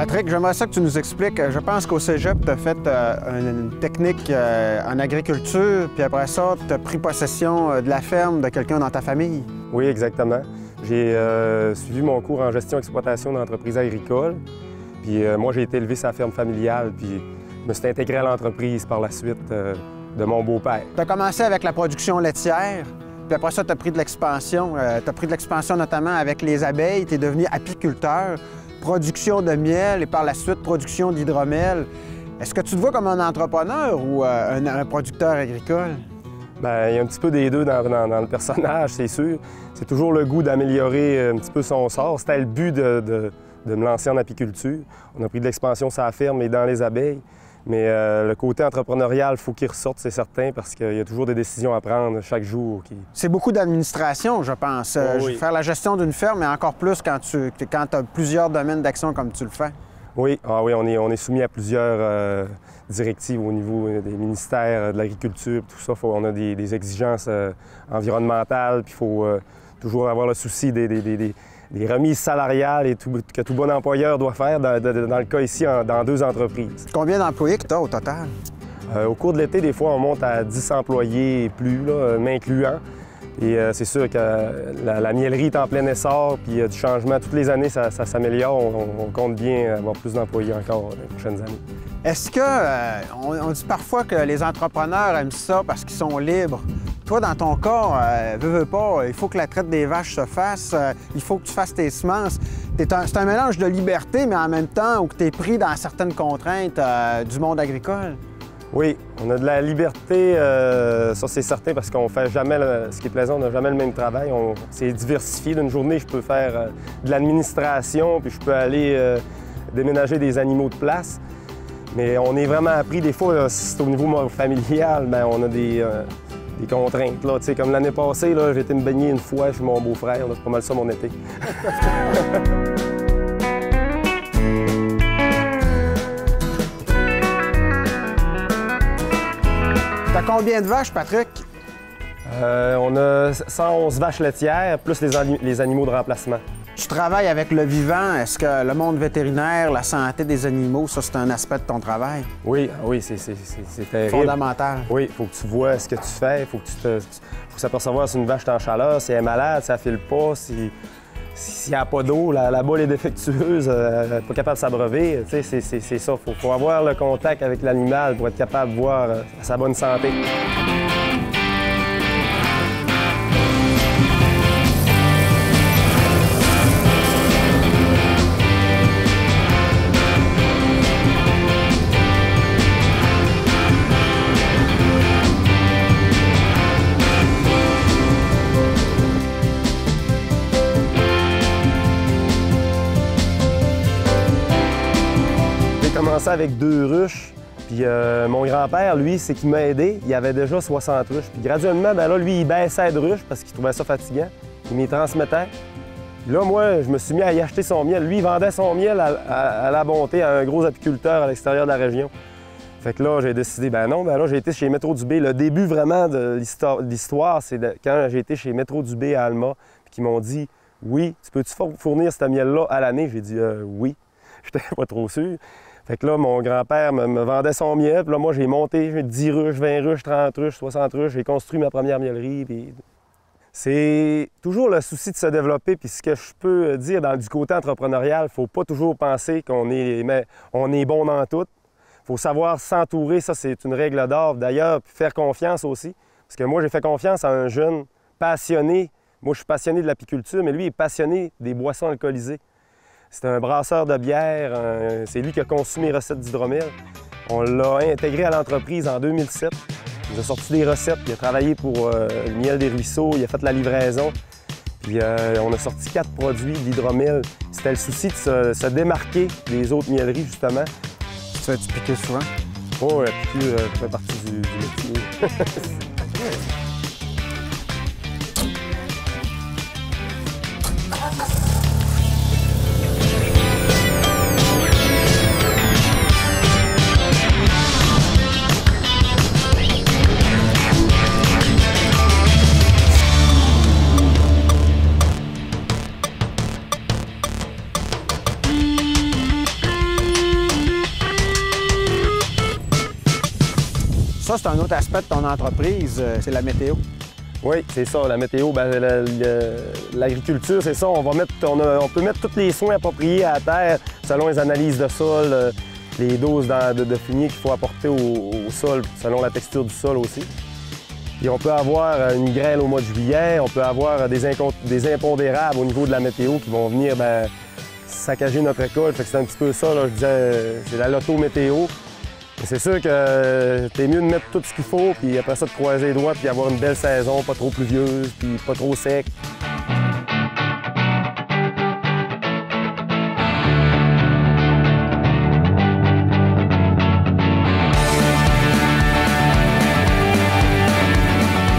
Patrick, j'aimerais ça que tu nous expliques. Je pense qu'au cégep, tu as fait une technique en agriculture, puis après ça, tu as pris possession de la ferme de quelqu'un dans ta famille. Oui, exactement. J'ai suivi mon cours en gestion-exploitation d'entreprises agricoles. Puis moi, j'ai été élevé sur la ferme familiale, puis je me suis intégré à l'entreprise par la suite de mon beau-père. Tu as commencé avec la production laitière, puis après ça, tu as pris de l'expansion. Tu as pris de l'expansion notamment avec les abeilles, tu es devenu apiculteur. Production de miel et par la suite production d'hydromel. Est-ce que tu te vois comme un entrepreneur ou un producteur agricole? Bien, il y a un petit peu des deux dans le personnage, c'est sûr. C'est toujours le goût d'améliorer un petit peu son sort. C'était le but de me lancer en apiculture. On a pris de l'expansion sur la ferme et dans les abeilles. Mais le côté entrepreneurial, il faut qu'il ressorte, c'est certain, parce qu'il y a toujours des décisions à prendre chaque jour. C'est beaucoup d'administration, je pense. Oh, oui. Faire la gestion d'une ferme, mais encore plus quand tu as plusieurs domaines d'action comme tu le fais. Oui, oui, on est soumis à plusieurs directives au niveau des ministères de l'agriculture, tout ça. On a des exigences environnementales, puis il faut toujours avoir le souci des remises salariales et que tout bon employeur doit faire, dans le cas ici, dans 2 entreprises. Combien d'employés que tu as au total? Au cours de l'été, des fois, on monte à 10 employés et plus, m'incluant. Et c'est sûr que la miellerie est en plein essor, puis il y a du changement. Toutes les années, ça s'améliore. On compte bien avoir plus d'employés encore dans les prochaines années. Est-ce que, on dit parfois que les entrepreneurs aiment ça parce qu'ils sont libres. Toi, dans ton cas, veux pas, il faut que la traite des vaches se fasse, il faut que tu fasses tes semences. C'est un mélange de liberté, mais en même temps où tu es pris dans certaines contraintes du monde agricole. Oui, on a de la liberté, ça c'est certain, parce qu'on fait jamais, ce qui est plaisant, on n'a jamais le même travail. C'est diversifié. D'une journée, je peux faire de l'administration, puis je peux aller déménager des animaux de place. Mais on est vraiment appris, des fois, si c'est au niveau familial, bien, on a des contraintes. Là. Comme l'année passée, j'ai été me baigner une fois chez mon beau-frère. C'est pas mal ça mon été. T'as combien de vaches, Patrick? On a 111 vaches laitières, plus les animaux de remplacement. Tu travailles avec le vivant. Est-ce que le monde vétérinaire, la santé des animaux, ça, c'est un aspect de ton travail? Oui, c'est terrible. Fondamental. Oui, il faut que tu vois ce que tu fais. Il faut s'apercevoir si une vache est en chaleur, si elle est malade, si elle ne file pas, s'il n'y a pas d'eau, la boule est défectueuse, elle n'est pas capable de s'abreuver. C'est ça. Il faut avoir le contact avec l'animal pour être capable de voir sa bonne santé. J'ai commencé avec 2 ruches, puis mon grand-père, lui, c'est qu'il m'a aidé. Il avait déjà 60 ruches. Puis graduellement, ben là, lui, il baissait de ruches parce qu'il trouvait ça fatigant. Il m'y transmettait. Puis là, moi, je me suis mis à y acheter son miel. Lui, il vendait son miel à la bonté à un gros apiculteur à l'extérieur de la région. Fait que là, j'ai décidé, ben là, j'ai été chez Métro Dubé. Le début vraiment de l'histoire, c'est quand j'ai été chez Métro Dubé à Alma, puis qu'ils m'ont dit, oui, tu peux-tu fournir ce miel-là à l'année? J'ai dit, oui. J'étais pas trop sûr. Fait que là, mon grand-père me vendait son miel. Puis là, moi, j'ai monté, j'ai 10 ruches, 20 ruches, 30 ruches, 60 ruches. J'ai construit ma première miellerie. Puis... C'est toujours le souci de se développer. Puis ce que je peux dire du côté entrepreneurial, il ne faut pas toujours penser qu'on est bon dans tout. Il faut savoir s'entourer. Ça, c'est une règle d'or. D'ailleurs, puis faire confiance aussi. Parce que moi, j'ai fait confiance à un jeune passionné. Moi, je suis passionné de l'apiculture, mais lui, il est passionné des boissons alcoolisées. C'est un brasseur de bière, c'est lui qui a conçu mes recettes d'hydromel. On l'a intégré à l'entreprise en 2007. Il nous a sorti des recettes, il a travaillé pour le miel des ruisseaux, il a fait la livraison. Puis on a sorti 4 produits d'hydromel. C'était le souci de se démarquer des autres mielleries, justement. Tu fais-tu piquer souvent? Oh, la piqûre fait partie du métier. Ça, c'est un autre aspect de ton entreprise, c'est la météo. Oui, c'est ça, la météo. L'agriculture, c'est ça. On peut mettre tous les soins appropriés à la terre selon les analyses de sol, les doses de fumier qu'il faut apporter au sol, selon la texture du sol aussi. Puis on peut avoir une grêle au mois de juillet, on peut avoir des impondérables au niveau de la météo qui vont venir saccager notre récolte. Fait que c'est un petit peu ça, là, je disais, c'est la loto météo. C'est sûr que t'es mieux de mettre tout ce qu'il faut, puis après ça de croiser les doigts, puis avoir une belle saison, pas trop pluvieuse, puis pas trop sec.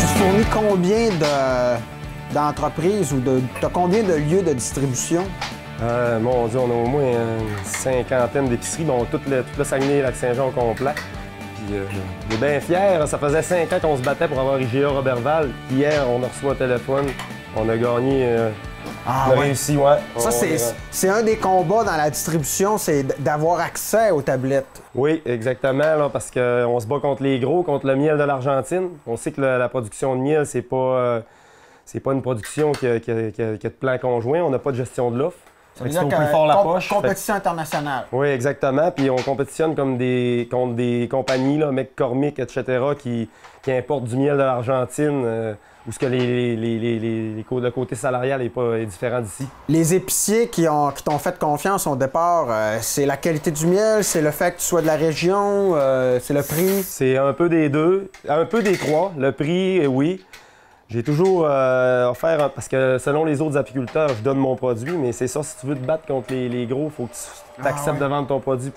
Tu fournis combien d'entreprises ou t'as combien de lieux de distribution? Mon Dieu, on a au moins une cinquantaine d'épiceries, bon, tout le Saguenay-Lac-Saint-Jean au complet. Puis, on est bien fiers. Ça faisait 5 ans qu'on se battait pour avoir IGA Roberval. Hier, on a reçu un téléphone. On a gagné. On a réussi, ouais. Ça, c'est un des combats dans la distribution, c'est d'avoir accès aux tablettes. Oui, exactement, là, parce qu'on se bat contre les gros, contre le miel de l'Argentine. On sait que la production de miel, c'est pas une production qui a de plan conjoint. On n'a pas de gestion de l'offre. Ça veut dire que compétition internationale. Oui, exactement. Puis on compétitionne contre des compagnies, là, McCormick, etc., qui importent du miel de l'Argentine, où le côté salarial est différent d'ici. Les épiciers qui t'ont fait confiance au départ, c'est la qualité du miel, c'est le fait que tu sois de la région, c'est le prix? C'est un peu des deux, un peu des trois. Le prix, oui. J'ai toujours offert, parce que selon les autres apiculteurs, je donne mon produit, mais c'est ça, si tu veux te battre contre les gros, il faut que tu acceptes de vendre ton produit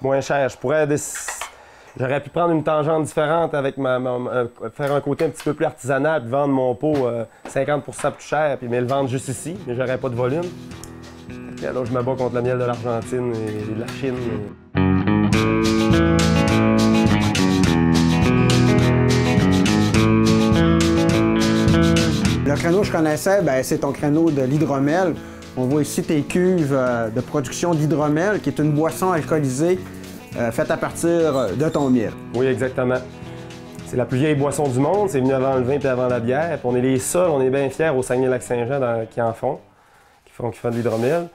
moins cher. J'aurais pu prendre une tangente différente avec faire un côté un petit peu plus artisanal, puis vendre mon pot 50 % plus cher, mais le vendre juste ici, mais j'aurais pas de volume. Alors je me bats contre le miel de l'Argentine et de la Chine. Le créneau que je connaissais, c'est ton créneau de l'hydromel. On voit ici tes cuves de production d'hydromel, qui est une boisson alcoolisée faite à partir de ton miel. Oui, exactement. C'est la plus vieille boisson du monde. C'est venu avant le vin et avant la bière. Puis on est les seuls, on est bien fiers au Saguenay-Lac-Saint-Jean qui en font, qui font de l'hydromel.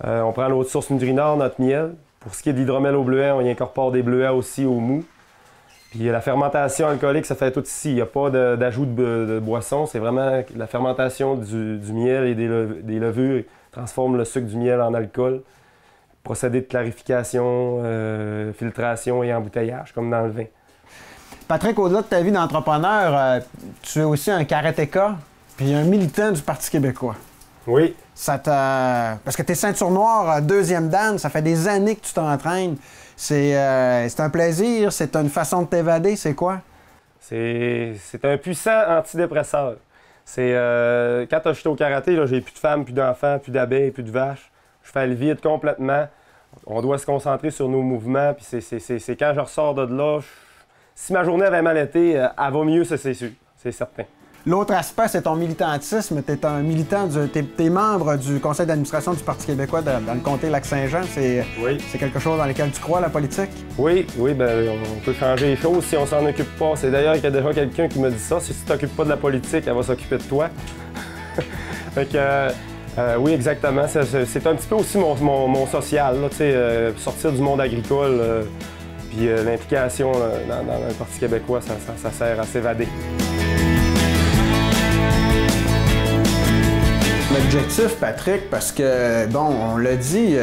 On prend l'autre source Nutrinor, notre miel. Pour ce qui est de l'hydromel au bleuet, on y incorpore des bleuets aussi au mou. Puis la fermentation alcoolique, ça fait tout ici. Il n'y a pas d'ajout de boisson. C'est vraiment la fermentation du miel et des levures qui transforme le sucre du miel en alcool. Procédé de clarification, filtration et embouteillage, comme dans le vin. Patrick, au-delà de ta vie d'entrepreneur, tu es aussi un karatéka puis un militant du Parti québécois. Oui. Parce que tu es ceinture noire, deuxième dan, ça fait des années que tu t'entraînes. C'est un plaisir, c'est une façon de t'évader, c'est quoi? C'est un puissant antidépresseur. Quand j'étais au karaté, j'ai plus de femmes, plus d'enfants, plus d'abeilles, plus de vaches. Je fais le vide complètement. On doit se concentrer sur nos mouvements. Puis c'est quand je ressors de là, si ma journée avait mal été, elle va mieux, ça c'est sûr, c'est certain. L'autre aspect, c'est ton militantisme. Tu es un militant, t'es membre du conseil d'administration du Parti québécois dans le comté Lac-Saint-Jean. C'est quelque chose dans lequel tu crois, la politique? Oui, on peut changer les choses si on s'en occupe pas. C'est d'ailleurs qu'il y a déjà quelqu'un qui me dit ça. Si tu t'occupes pas de la politique, elle va s'occuper de toi. Fait que, oui, exactement. C'est un petit peu aussi mon social, là, sortir du monde agricole. Puis l'implication dans le Parti québécois, ça sert à s'évader. L'objectif, Patrick, parce que, bon, on l'a dit,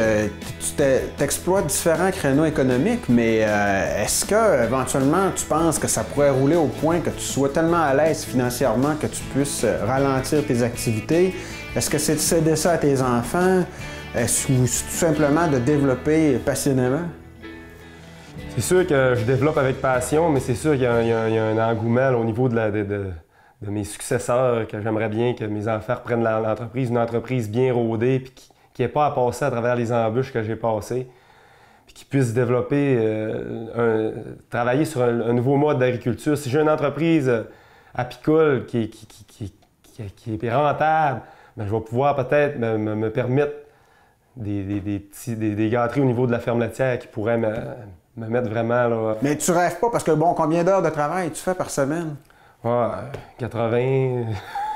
tu t'exploites différents créneaux économiques, mais est-ce que éventuellement tu penses que ça pourrait rouler au point que tu sois tellement à l'aise financièrement que tu puisses ralentir tes activités? Est-ce que c'est de céder ça à tes enfants? Ou c'est tout simplement de développer passionnément? C'est sûr que je développe avec passion, mais c'est sûr qu'il y a un engouement là, au niveau de mes successeurs, que j'aimerais bien que mes enfants reprennent l'entreprise, une entreprise bien rodée, puis qui n'ait pas à passer à travers les embûches que j'ai passées, puis qui puisse développer, travailler sur un nouveau mode d'agriculture. Si j'ai une entreprise apicole qui est rentable, bien, je vais pouvoir peut-être me permettre des gâteries au niveau de la ferme laitière qui pourraient me mettre vraiment là. Mais tu rêves pas parce que, bon, combien d'heures de travail tu fais par semaine? Ouais, 80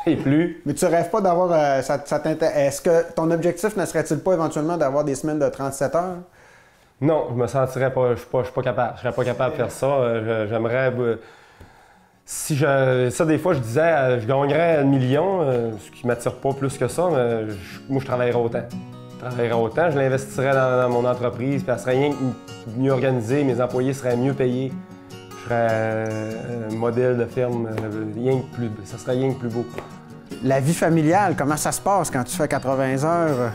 et plus. Mais tu rêves pas d'avoir... Est-ce que ton objectif ne serait-il pas éventuellement d'avoir des semaines de 37 heures? Non, je me sentirais pas... Je suis pas capable. Je serais pas capable de faire ça. J'aimerais... Ça, des fois, je disais, je gagnerais 1 million, ce qui m'attire pas plus que ça, mais moi, je travaillerais autant. Je l'investirais dans mon entreprise, puis elle serait rien que mieux organisée, mes employés seraient mieux payés. Je serais un modèle de firme, ça serait rien que plus beau. La vie familiale, comment ça se passe quand tu fais 80 heures?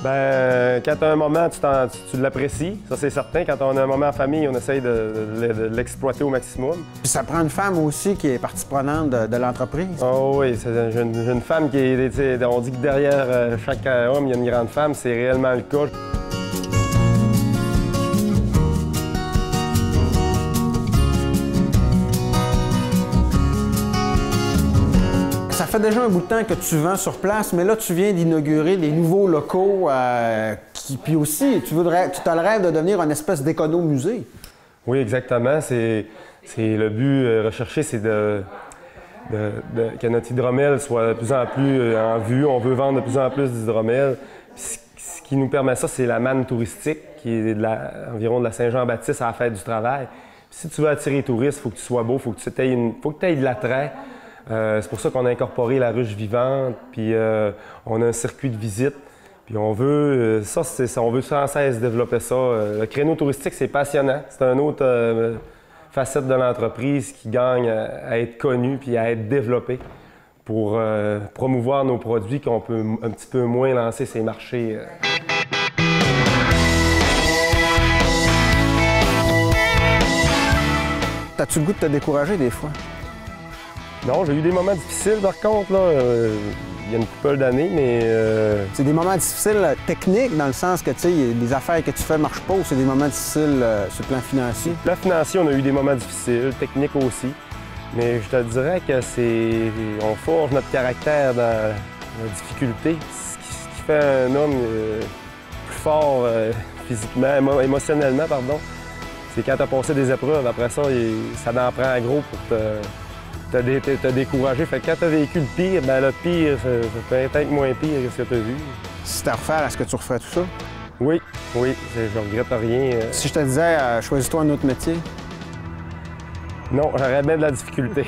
Ben, quand tu as un moment, tu l'apprécies, ça c'est certain. Quand on a un moment en famille, on essaye de l'exploiter au maximum. Puis ça prend une femme aussi qui est partie prenante de l'entreprise. Oh oui, j'ai une femme qui est... On dit que derrière chaque homme, il y a une grande femme, c'est réellement le cas. Ça fait déjà un bout de temps que tu vends sur place, mais là, tu viens d'inaugurer des nouveaux locaux. Puis aussi, tu as le rêve de devenir une espèce d'écono-musée. Oui, exactement. C'est le but recherché, c'est que notre hydromel soit de plus en plus en vue. On veut vendre de plus en plus d'hydromel. Ce qui nous permet ça, c'est la manne touristique, qui est environ de la Saint-Jean-Baptiste à la fête du travail. Puis si tu veux attirer les touristes, il faut que tu sois beau, il faut que tu aies de l'attrait. C'est pour ça qu'on a incorporé la ruche vivante, puis on a un circuit de visite. Puis on veut, on veut sans cesse développer ça. Le créneau touristique, c'est passionnant. C'est une autre facette de l'entreprise qui gagne à être connue puis à être développée pour promouvoir nos produits qu'on peut un petit peu moins lancer ces marchés. As-tu le goût de te décourager des fois? Non, j'ai eu des moments difficiles par contre, là. Il y a une couple d'années, mais... C'est des moments difficiles techniques, dans le sens que, tu sais, les affaires que tu fais ne marchent pas, ou c'est des moments difficiles sur le plan financier? Sur le plan financier, on a eu des moments difficiles, techniques aussi. Mais je te dirais que on forge notre caractère dans la difficulté. Ce qui fait un homme plus fort physiquement, émotionnellement, pardon, c'est quand tu as passé des épreuves. Après ça, ça en prend gros pour te découragé. Fait que quand tu as vécu le pire, ben le pire, ça peut être moins pire que ce que tu as vu. Si c'était à refaire, est-ce que tu referais tout ça? Oui, je regrette rien. Si je te disais, choisis-toi un autre métier? Non, j'aurais bien de la difficulté.